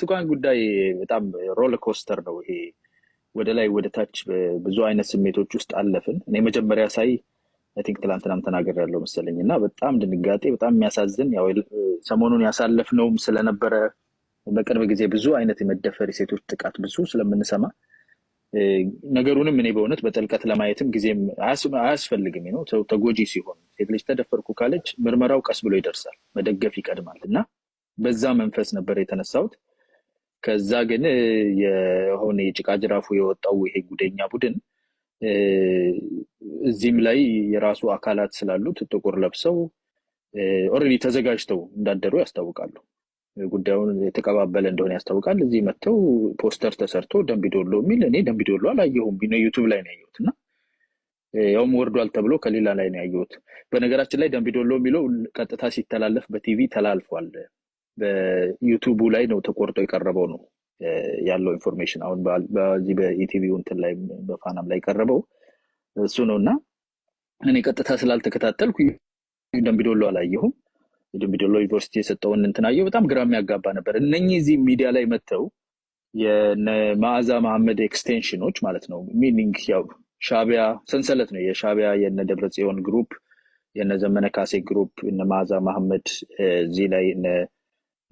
የብርቱካን ጉዳይ በጣም ሮለር ኮስተር ነው። ይሄ ወደ ላይ ወደ ታች ብዙ አይነት ስሜቶች ውስጥ አለፍን። እኔ መጀመሪያ ሳይ አይ ቲንክ ትላንትናም ተናግሬያለሁ መሰለኝ እና በጣም ድንጋጤ፣ በጣም የሚያሳዝን ያው ሰሞኑን ያሳለፍነውም ስለነበረ በቅርብ ጊዜ ብዙ አይነት የመደፈር የሴቶች ጥቃት ብዙ ስለምንሰማ ነገሩንም እኔ በእውነት በጥልቀት ለማየትም ጊዜም አያስፈልግም ነው። ሰው ተጎጂ ሲሆን ሴት ልጅ ተደፈርኩ ካለች ምርመራው ቀስ ብሎ ይደርሳል፣ መደገፍ ይቀድማል እና በዛ መንፈስ ነበር የተነሳሁት። ከዛ ግን የሆነ የጭቃ ጅራፉ የወጣው ይሄ ጉደኛ ቡድን እዚህም ላይ የራሱ አካላት ስላሉት ጥቁር ለብሰው ኦልሬዲ ተዘጋጅተው እንዳደሩ ያስታውቃሉ። ጉዳዩን የተቀባበለ እንደሆነ ያስታውቃል። እዚህ መጥተው ፖስተር ተሰርቶ ደምቢዶሎ የሚል እኔ ደምቢዶሎ አላየሁም፣ ዩቱብ ላይ ነው ያየሁት እና ያውም ወርዷል ተብሎ ከሌላ ላይ ነው ያየሁት። በነገራችን ላይ ደምቢዶሎ የሚለው ቀጥታ ሲተላለፍ በቲቪ ተላልፏል። በዩቱቡ ላይ ነው ተቆርጦ የቀረበው ነው ያለው ኢንፎርሜሽን። አሁን በዚህ በኢቲቪው እንትን ላይ በፋናም ላይ ቀረበው እሱ ነው እና እኔ ቀጥታ ስላልተከታተልኩ ደምቢዶሎ አላየሁም። ደምቢዶሎ ዩኒቨርሲቲ የሰጠውን እንትን አየሁ። በጣም ግራ የሚያጋባ ነበር። እነኚህ እዚህ ሚዲያ ላይ መጥተው የመዓዛ መሐመድ ኤክስቴንሽኖች ማለት ነው። ሚኒንግ ያው ሻቢያ ሰንሰለት ነው። የሻቢያ የነ ደብረጽዮን ግሩፕ፣ የነ ዘመነ ካሴ ግሩፕ፣ እነ መዓዛ መሐመድ እዚህ ላይ እነ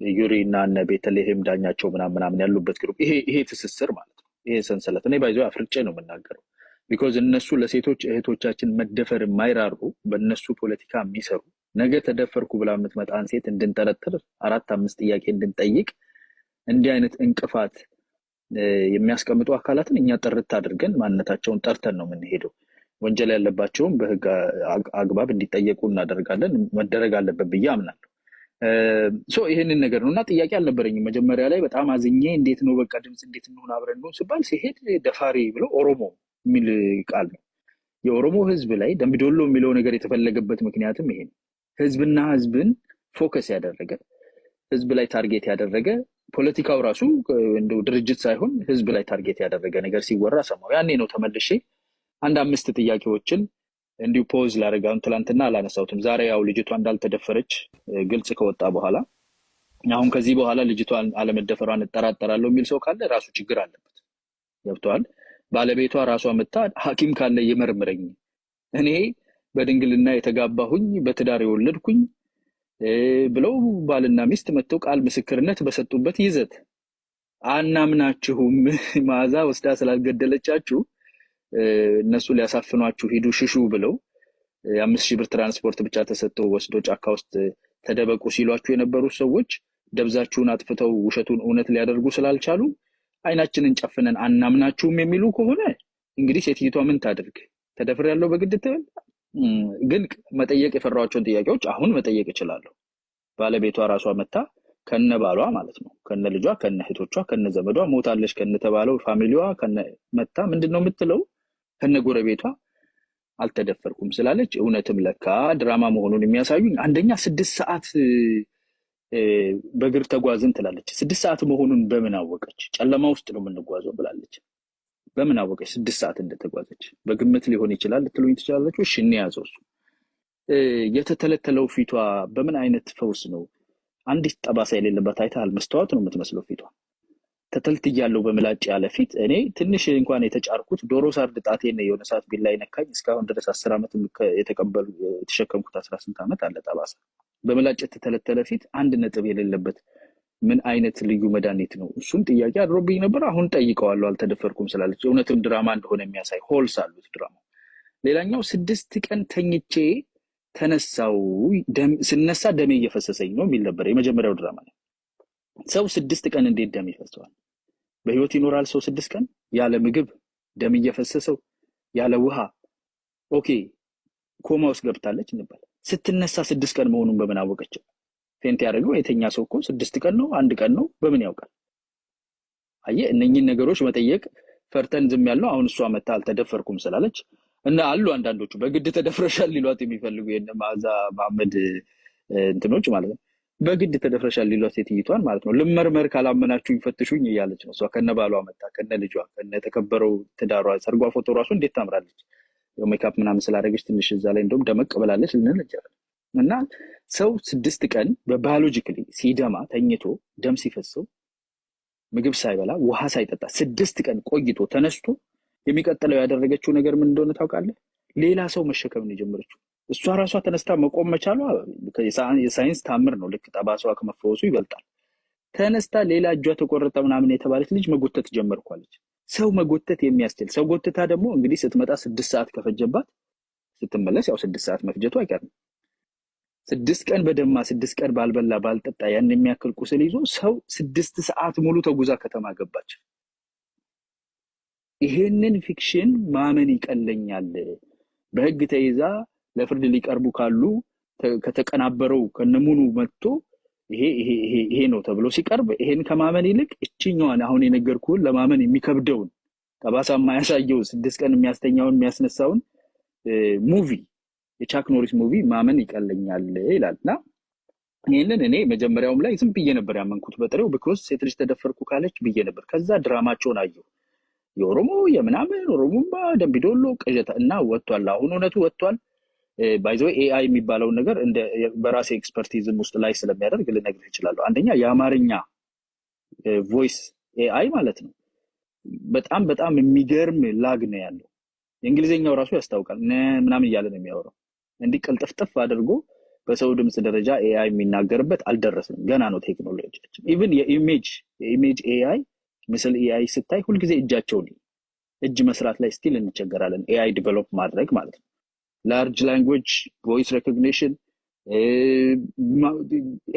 ዩሪ እና እነ ቤተልሔም ዳኛቸው ምናምን ያሉበት ግሩፕ፣ ይሄ ትስስር ማለት ነው። ይሄ ሰንሰለት እኔ ባይዞ አፍርጬ ነው የምናገረው። ቢኮዝ እነሱ ለሴቶች እህቶቻችን መደፈር የማይራሩ በእነሱ ፖለቲካ የሚሰሩ ነገ ተደፈርኩ ብላ የምትመጣን ሴት እንድንጠረጥር 4-5 ጥያቄ እንድንጠይቅ እንዲህ አይነት እንቅፋት የሚያስቀምጡ አካላትን እኛ ጥርት አድርገን ማንነታቸውን ጠርተን ነው የምንሄደው። ወንጀል ያለባቸውም በህግ አግባብ እንዲጠየቁ እናደርጋለን። መደረግ አለበት ብዬ አምናለሁ። ይህንን ነገር ነው እና ጥያቄ አልነበረኝም መጀመሪያ ላይ። በጣም አዝኜ እንዴት ነው በቃ ድምፅ እንዴት እንሆን አብረን ነው ሲባል ሲሄድ ደፋሪ ብሎ ኦሮሞ የሚል ቃል ነው። የኦሮሞ ህዝብ ላይ ደምቢዶሎ የሚለው ነገር የተፈለገበት ምክንያትም ይሄ ነው። ህዝብና ህዝብን ፎከስ ያደረገ ህዝብ ላይ ታርጌት ያደረገ ፖለቲካው ራሱ እንደው ድርጅት ሳይሆን ህዝብ ላይ ታርጌት ያደረገ ነገር ሲወራ ሰማሁ። ያኔ ነው ተመልሼ 1-5 ጥያቄዎችን እንዲሁ ፖዝ ላደርግ። አሁን ትላንትና አላነሳሁትም። ዛሬ ያው ልጅቷ እንዳልተደፈረች ግልጽ ከወጣ በኋላ አሁን ከዚህ በኋላ ልጅቷን አለመደፈሯን እጠራጠራለሁ የሚል ሰው ካለ ራሱ ችግር አለበት። ገብተዋል። ባለቤቷ ራሷ መታ ሐኪም ካለ ይመርምረኝ፣ እኔ በድንግልና የተጋባሁኝ በትዳር የወለድኩኝ ብለው ባልና ሚስት መጥተው ቃል ምስክርነት በሰጡበት ይዘት አናምናችሁም፣ መዓዛ ወስዳ ስላልገደለቻችሁ እነሱ ሊያሳፍኗችሁ ሂዱ ሽሹ ብለው 5,000 ብር ትራንስፖርት ብቻ ተሰጥተው ወስዶ ጫካ ውስጥ ተደበቁ ሲሏችሁ የነበሩ ሰዎች ደብዛችሁን አጥፍተው ውሸቱን እውነት ሊያደርጉ ስላልቻሉ አይናችንን ጨፍነን አናምናችሁም የሚሉ ከሆነ እንግዲህ ሴትይቷ ምን ታድርግ? ተደፍሬያለሁ በግድ ትበል? ግን መጠየቅ የፈራኋቸውን ጥያቄዎች አሁን መጠየቅ እችላለሁ። ባለቤቷ ራሷ መታ ከነ ባሏ ማለት ነው ከነ ልጇ ከነ እህቶቿ ከነ ዘመዷ ሞታለች ከነ ተባለው ፋሚሊዋ ከነ መታ ምንድነው የምትለው? ከነ ጎረቤቷ አልተደፈርኩም ስላለች እውነትም ለካ ድራማ መሆኑን የሚያሳዩኝ አንደኛ 6 ሰዓት በእግር ተጓዝን ትላለች። 6 ሰዓት መሆኑን በምን አወቀች? ጨለማ ውስጥ ነው የምንጓዘው ብላለች። በምን አወቀች 6 ሰዓት እንደተጓዘች? በግምት ሊሆን ይችላል ልትሉኝ ትችላለች። እሺ እንያዘው። እሱ የተተለተለው ፊቷ በምን አይነት ፈውስ ነው? አንዲት ጠባሳ የሌለበት አይተሃል? መስተዋት ነው የምትመስለው ፊቷ። ተተልትያለሁ በምላጭ ያለ ፊት። እኔ ትንሽ እንኳን የተጫርኩት ዶሮ ሳርድ ጣቴን የሆነ ሰዓት ቢላ ይነካኝ እስካሁን ድረስ 10 ዓመት የተሸከምኩት 18 ዓመት አለ ጠባሳ። በምላጭ የተተለተለ ፊት 1 ነጥብ የሌለበት ምን አይነት ልዩ መድኃኒት ነው? እሱም ጥያቄ አድሮብኝ ነበር። አሁን ጠይቀዋለሁ አልተደፈርኩም ስላለች። እውነትም ድራማ እንደሆነ የሚያሳይ ሆልስ አሉት ድራማ። ሌላኛው 6 ቀን ተኝቼ ተነሳው ስነሳ ደሜ እየፈሰሰኝ ነው የሚል ነበር የመጀመሪያው ድራማ ነው። ሰው 6 ቀን እንዴት ደም ይፈሰዋል? በህይወት ይኖራል ሰው 6 ቀን ያለ ምግብ ደም እየፈሰሰው ያለ ውሃ? ኦኬ ኮማ ውስጥ ገብታለች እንበል። ስትነሳ 6 ቀን መሆኑን በምን አወቀች? ፌንት ያደረገው የተኛ ሰው እኮ 6 ቀን ነው 1 ቀን ነው በምን ያውቃል? አየህ፣ እነኚህን ነገሮች መጠየቅ ፈርተን ዝም ያልነው አሁን እሷ መታ አልተደፈርኩም ስላለች እና አሉ አንዳንዶቹ በግድ ተደፍረሻል ሊሏት የሚፈልጉ የነ መዓዛ መሐመድ እንትኖች ማለት ነው። በግድ ተደፍረሻል ሊሏት ሴትይቷን ማለት ነው። ልመርመር ካላመናችሁ ይፈትሹኝ እያለች ነው እሷ ከነ ባሏ መታ ከነ ልጇ ከነ ተከበረው ትዳሯ። ሰርጓ ፎቶ ራሱ እንዴት ታምራለች! ሜካፕ ምናምን ስላደረገች ትንሽ እዛ ላይ እንደውም ደመቅ ብላለች ልንል እንችላለን። እና ሰው 6 ቀን በባዮሎጂካሊ ሲደማ ተኝቶ ደም ሲፈሰው ምግብ ሳይበላ ውሃ ሳይጠጣ 6 ቀን ቆይቶ ተነስቶ የሚቀጥለው ያደረገችው ነገር ምን እንደሆነ ታውቃለህ? ሌላ ሰው መሸከም ነው የጀመረችው። እሷ ራሷ ተነስታ መቆም መቻሏ የሳይንስ ታምር ነው። ልክ ጠባሷ ከመፈወሱ ይበልጣል። ተነስታ ሌላ እጇ ተቆረጠ ምናምን የተባለች ልጅ መጎተት ጀመርኳለች። ሰው መጎተት የሚያስችል ሰው ጎትታ ደግሞ እንግዲህ ስትመጣ 6 ሰዓት ከፈጀባት ስትመለስ ያው 6 ሰዓት መፍጀቱ አይቀርም። 6 ቀን በደማ 6 ቀን ባልበላ ባልጠጣ ያን የሚያክል ቁስል ይዞ ሰው 6 ሰዓት ሙሉ ተጉዛ ከተማ ገባች። ይሄንን ፊክሽን ማመን ይቀለኛል። በህግ ተይዛ ለፍርድ ሊቀርቡ ካሉ ከተቀናበረው ከነሙኑ መጥቶ ይሄ ነው ተብሎ ሲቀርብ ይሄን ከማመን ይልቅ እቺኛዋን አሁን የነገርኩህን ለማመን የሚከብደውን ጠባሳ የማያሳየው 6 ቀን የሚያስተኛውን የሚያስነሳውን ሙቪ የቻክ ኖሪስ ሙቪ ማመን ይቀለኛል ይላልና ይሄንን እኔ መጀመሪያውም ላይ ዝም ብዬ ነበር ያመንኩት በጥሬው ቢኮዝ ሴት ልጅ ተደፈርኩ ካለች ብዬ ነበር። ከዛ ድራማቸውን አየሁ። የኦሮሞ የምናምን ኦሮሞማ ደምቢዶሎ ቅዠታ እና ወጥቷል። አሁን እውነቱ ወጥቷል። ባይዘው ኤአይ የሚባለው ነገር እንደ በራሴ ኤክስፐርቲዝም ውስጥ ላይ ስለሚያደርግ ልነግርህ እችላለሁ። አንደኛ የአማርኛ ቮይስ ኤአይ ማለት ነው በጣም በጣም የሚገርም ላግ ነው ያለው። የእንግሊዘኛው ራሱ ያስታውቃል ምናምን እያለ ነው የሚያወራው። እንዲህ ቅልጥፍጥፍ አድርጎ በሰው ድምጽ ደረጃ ኤአይ የሚናገርበት አልደረስንም፣ ገና ነው ቴክኖሎጂያችን። ኢቭን የኢሜጅ ኤአይ ምስል ኤአይ ስታይ ሁልጊዜ እጃቸውን እጅ መስራት ላይ ስቲል እንቸገራለን። ኤአይ ዲቨሎፕ ማድረግ ማለት ነው። ላርጅ ላንጉዌጅ ቮይስ ሬኮግኒሽን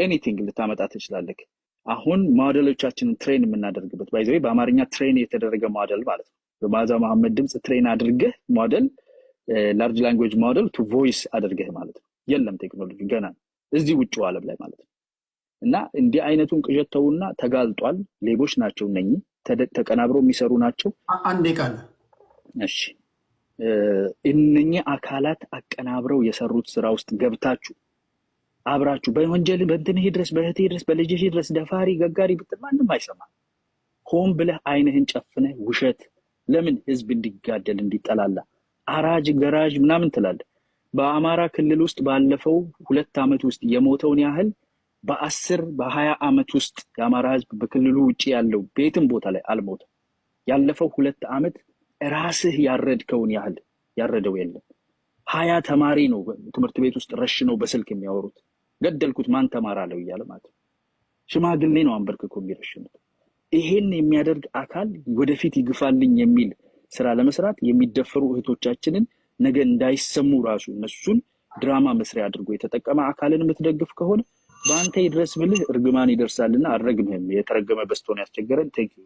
ኤኒቲንግ ልታመጣ ትችላለህ። አሁን ሞዴሎቻችንን ትሬን የምናደርግበት ባይዘው በአማርኛ ትሬን የተደረገ ሞዴል ማለት ነው። በማዛ መሐመድ ድምጽ ትሬን አድርገህ ሞዴል ላርጅ ላንጉዌጅ ሞዴል ቱ ቮይስ አድርገህ ማለት ነው። የለም ቴክኖሎጂ ገና እዚህ ውጭ ዓለም ላይ ማለት ነው። እና እንዲህ አይነቱን ቅዠት ተውና ተጋልጧል። ሌቦች ናቸው እነኚህ ተቀናብረው የሚሰሩ ናቸው። አንዴ ቃል እሺ እነኚህ አካላት አቀናብረው የሰሩት ስራ ውስጥ ገብታችሁ አብራችሁ በወንጀል በእንትንህ ድረስ በእህቴ ድረስ በልጅሽ ድረስ ደፋሪ ገጋሪ ብትል ማንም አይሰማ። ሆን ብለህ አይንህን ጨፍነህ ውሸት ለምን ህዝብ እንዲጋደል እንዲጠላላ አራጅ ገራጅ ምናምን ትላለህ። በአማራ ክልል ውስጥ ባለፈው 2 ዓመት ውስጥ የሞተውን ያህል በ10 በ20 ዓመት ውስጥ የአማራ ህዝብ በክልሉ ውጪ ያለው ቤትም ቦታ ላይ አልሞተም። ያለፈው 2 ዓመት ራስህ ያረድከውን ያህል ያረደው የለም። 20 ተማሪ ነው ትምህርት ቤት ውስጥ ረሽነው በስልክ የሚያወሩት። ገደልኩት ማን ተማራለው እያለ ማለት ሽማግሌ ነው አንበርክኮ የሚረሽኑት። ይሄን የሚያደርግ አካል ወደፊት ይግፋልኝ የሚል ስራ ለመስራት የሚደፈሩ እህቶቻችንን ነገ እንዳይሰሙ ራሱ እነሱን ድራማ መስሪያ አድርጎ የተጠቀመ አካልን የምትደግፍ ከሆነ በአንተ ይድረስ ብልህ እርግማን ይደርሳልና አረግምህም። የተረገመ በስቶን ያስቸገረን ቴንክ ዩ